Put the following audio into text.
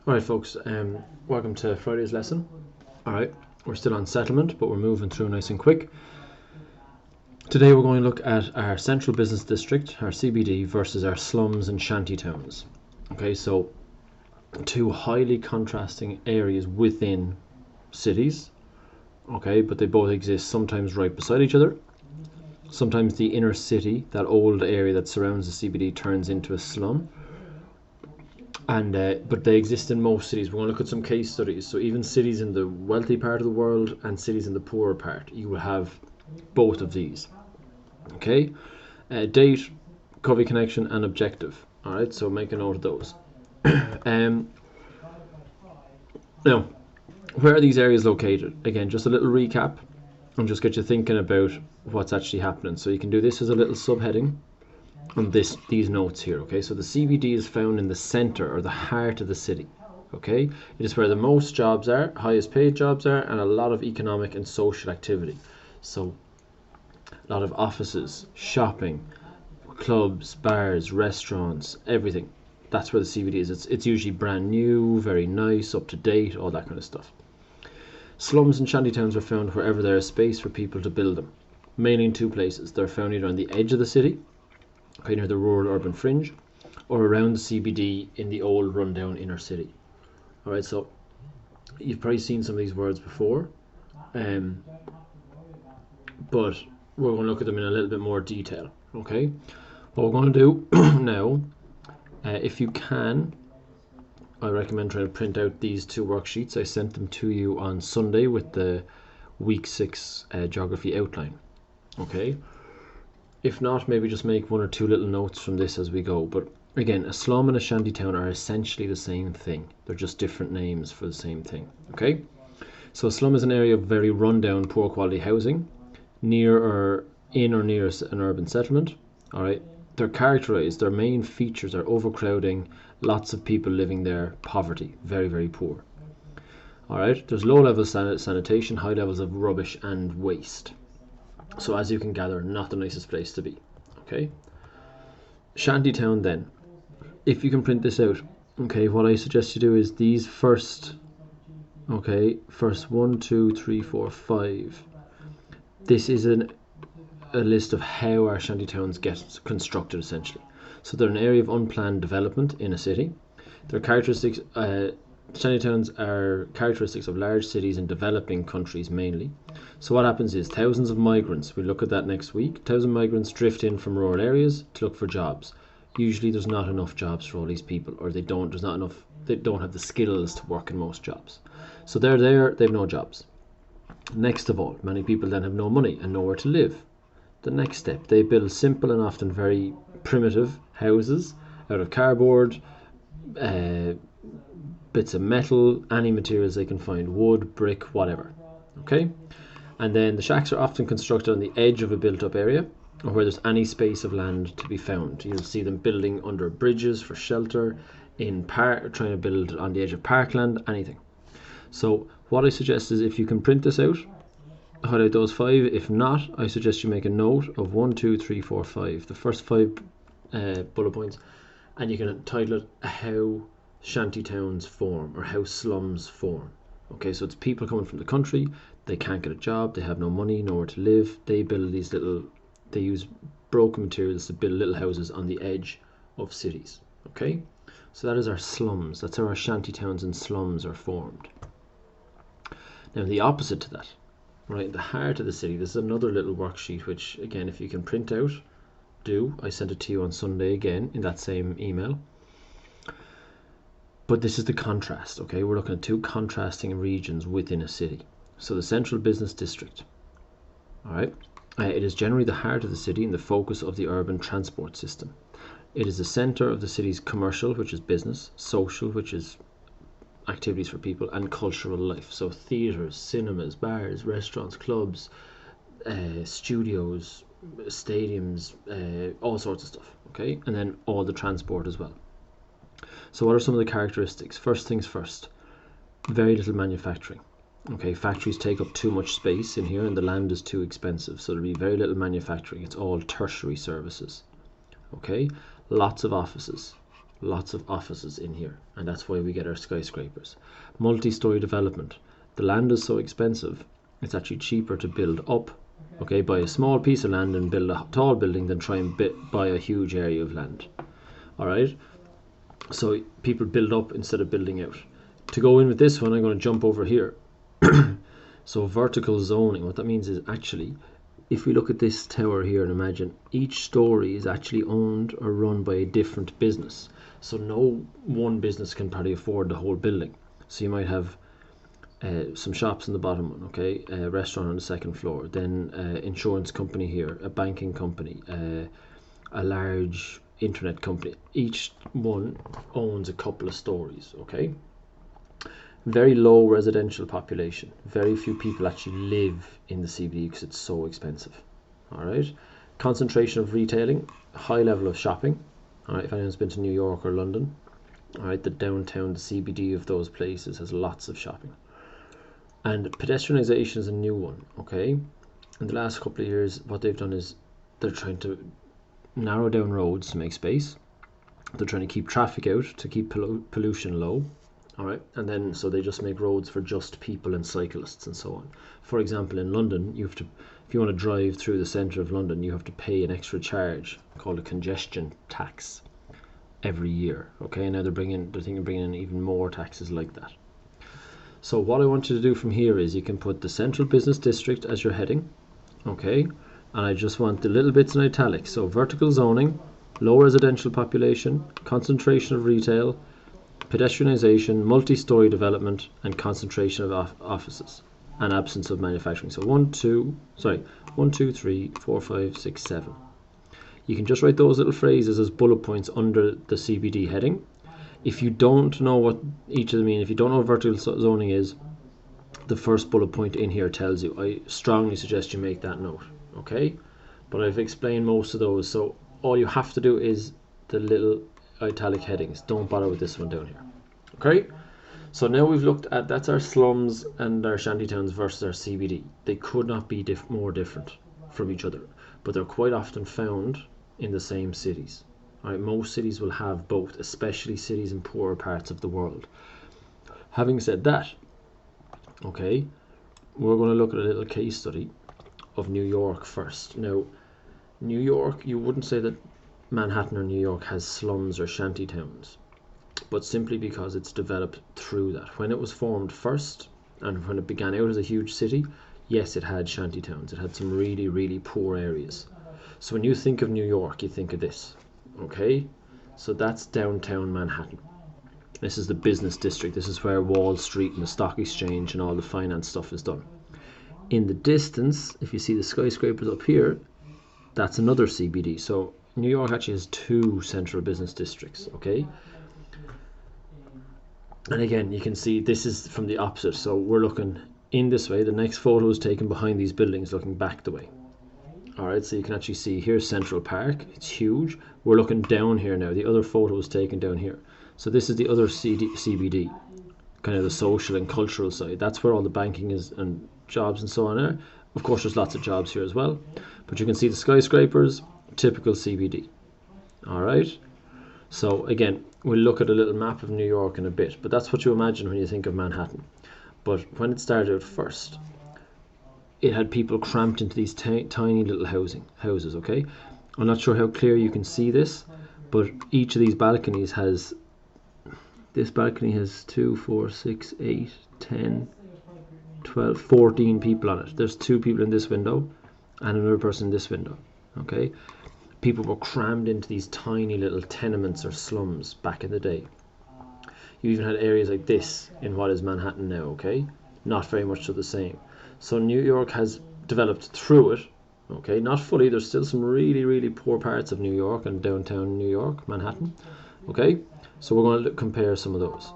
Alright folks, welcome to Friday's lesson. Alright, we're still on settlement, but we're moving through nice and quick. Today we're going to look at our central business district, our CBD, versus our slums and shanty towns. Okay, so two highly contrasting areas within cities, okay, but they both exist sometimes right beside each other. Sometimes the inner city, that old area that surrounds the CBD, turns into a slum. And but they exist in most cities. We're going to look at some case studies. So even cities in the wealthy part of the world and cities in the poorer part, you will have both of these. Okay, date, Covey connection, and objective. All right, so make a note of those. Now, where are these areas located? Again, just a little recap and just get you thinking about what's actually happening. So you can do this as a little subheading on these notes here. Okay, so the CBD is found in the center or the heart of the city. Okay, it is where the most jobs are, highest paid jobs are, and a lot of economic and social activity. So a lot of offices, shopping, clubs, bars, restaurants, everything. That's where the CBD is. It's usually brand new, very nice, up to date, all that kind of stuff. Slums and shantytowns are found wherever there is space for people to build them. Mainly in two places. They're found either on the edge of the city, okay, near the rural urban fringe, or around the CBD in the old rundown inner city. Alright, so you've probably seen some of these words before, but we're going to look at them in a little bit more detail. Okay, what we're going to do now, if you can, I recommend trying to print out these two worksheets. I sent them to you on Sunday with the week 6 geography outline. Okay, if not, maybe just make one or two little notes from this as we go. But again, a slum and a shantytown are essentially the same thing. They're just different names for the same thing. Okay, so a slum is an area of very rundown, poor quality housing, near or near an urban settlement. All right, they're characterized, their main features are overcrowding, lots of people living there, poverty, very, very poor. All right, there's low level sanitation, high levels of rubbish and waste. So as you can gather, not the nicest place to be. Okay, shantytown then, if you can print this out. Okay, what I suggest you do is these first 1, 2, 3, 4, 5. This is a list of how our shantytowns get constructed essentially. So they're an area of unplanned development in a city. Their characteristics, shantytowns are characteristics of large cities in developing countries mainly. So what happens is thousands of migrants, we'll look at that next week, thousands of migrants drift in from rural areas to look for jobs. Usually there's not enough jobs for all these people, or they don't have the skills to work in most jobs. So they're there, they have no jobs. Next of all, many people then have no money and nowhere to live. The next step, they build simple and often very primitive houses out of cardboard, bits of metal, any materials they can find, wood, brick, whatever. Okay, and then the shacks are often constructed on the edge of a built-up area or where there's any space of land to be found. You'll see them building under bridges for shelter, in park, trying to build on the edge of parkland, anything. So what I suggest is, if you can print this out, highlight those 5. If not, I suggest you make a note of 1, 2, 3, 4, 5, the first 5 bullet points, and you can title it how shantytowns form or how slums form. Okay, so it's people coming from the country, they can't get a job, they have no money, nowhere to live, they use broken materials to build little houses on the edge of cities. Okay, so that is our slums. That's how our shantytowns and slums are formed. Now the opposite to that, right, the heart of the city, this is another little worksheet which, again, if you can print out, do. I sent it to you on Sunday again in that same email. But this is the contrast. Okay, we're looking at two contrasting regions within a city. So the central business district, all right, it is generally the heart of the city and the focus of the urban transport system. It is the center of the city's commercial, which is business, social, which is activities for people, and cultural life. So theaters, cinemas, bars, restaurants, clubs, studios, stadiums, all sorts of stuff. Okay, and then all the transport as well. So what are some of the characteristics? First things first, very little manufacturing. Okay, factories take up too much space in here and the land is too expensive, so there'll be very little manufacturing. It's all tertiary services. Okay, lots of offices, lots of offices in here, and that's why we get our skyscrapers. Multi-story development. The land is so expensive, it's actually cheaper to build up, okay, buy a small piece of land and build a tall building than try and buy a huge area of land. All right, so people build up instead of building out. To go in with this one, I'm going to jump over here. So vertical zoning, what that means is actually, if we look at this tower here and imagine each story is actually owned or run by a different business. So no one business can probably afford the whole building. So you might have some shops in the bottom one, okay, a restaurant on the second floor, then insurance company here, a banking company, a large internet company. Each one owns a couple of stories, okay. Very low residential population. Very few people actually live in the CBD because it's so expensive. All right. Concentration of retailing, high level of shopping. All right. If anyone's been to New York or London, all right, the downtown, the CBD of those places has lots of shopping. And pedestrianisation is a new one. Okay. In the last couple of years, what they've done is they're trying to narrow down roads to make space. They're trying to keep traffic out to keep pollution low. All right, and then so they just make roads for just people and cyclists and so on. For example, in London, you have to, if you want to drive through the centre of London, you have to pay an extra charge called a congestion tax every year. Okay, now they're thinking of bringing in even more taxes like that. So what I want you to do from here is you can put the central business district as your heading, okay, and I just want the little bits in italics. So vertical zoning, low residential population, concentration of retail, pedestrianisation, multi-story development, and concentration of offices, and absence of manufacturing. So 1, 2, 3, 4, 5, 6, 7. You can just write those little phrases as bullet points under the CBD heading. If you don't know what each of them mean, if you don't know what vertical zoning is, the first bullet point in here tells you. I strongly suggest you make that note, okay? But I've explained most of those, so all you have to do is the little italic headings. Don't bother with this one down here. Okay, so now we've looked at, that's our slums and our shantytowns versus our CBD. They could not be more different from each other, but they're quite often found in the same cities. All right, most cities will have both, especially cities in poorer parts of the world. Having said that, okay, we're going to look at a little case study of New York first. Now, New York, you wouldn't say that Manhattan or New York has slums or shanty towns, but simply because it's developed through that. When it was formed first and when it began out as a huge city, yes, it had shanty towns. It had some really, really poor areas. So when you think of New York, you think of this, okay? So that's downtown Manhattan. This is the business district. This is where Wall Street and the stock exchange and all the finance stuff is done. In the distance, if you see the skyscrapers up here, that's another CBD. So New York actually has 2 central business districts, okay? And again, you can see this is from the opposite. So we're looking in this way. The next photo is taken behind these buildings, looking back the way. All right, so you can actually see here's Central Park. It's huge. We're looking down here now. The other photo is taken down here. So this is the other CBD, kind of the social and cultural side. That's where all the banking is and jobs and so on are. Of course, there's lots of jobs here as well. But you can see the skyscrapers, typical CBD. All right. So again, we'll look at a little map of New York in a bit, but that's what you imagine when you think of Manhattan. But when it started out first, it had people cramped into these tiny little houses, okay? I'm not sure how clear you can see this, but each of these balconies has, this balcony has 2, 4, 6, 8, 10, 12, 14 people on it. There's 2 people in this window and another person in this window, okay? People were crammed into these tiny little tenements or slums back in the day. You even had areas like this in what is Manhattan now, okay? Not very much to the same. So New York has developed through it, okay? Not fully, there's still some really, really poor parts of New York and downtown New York, Manhattan, okay? So we're going to compare some of those.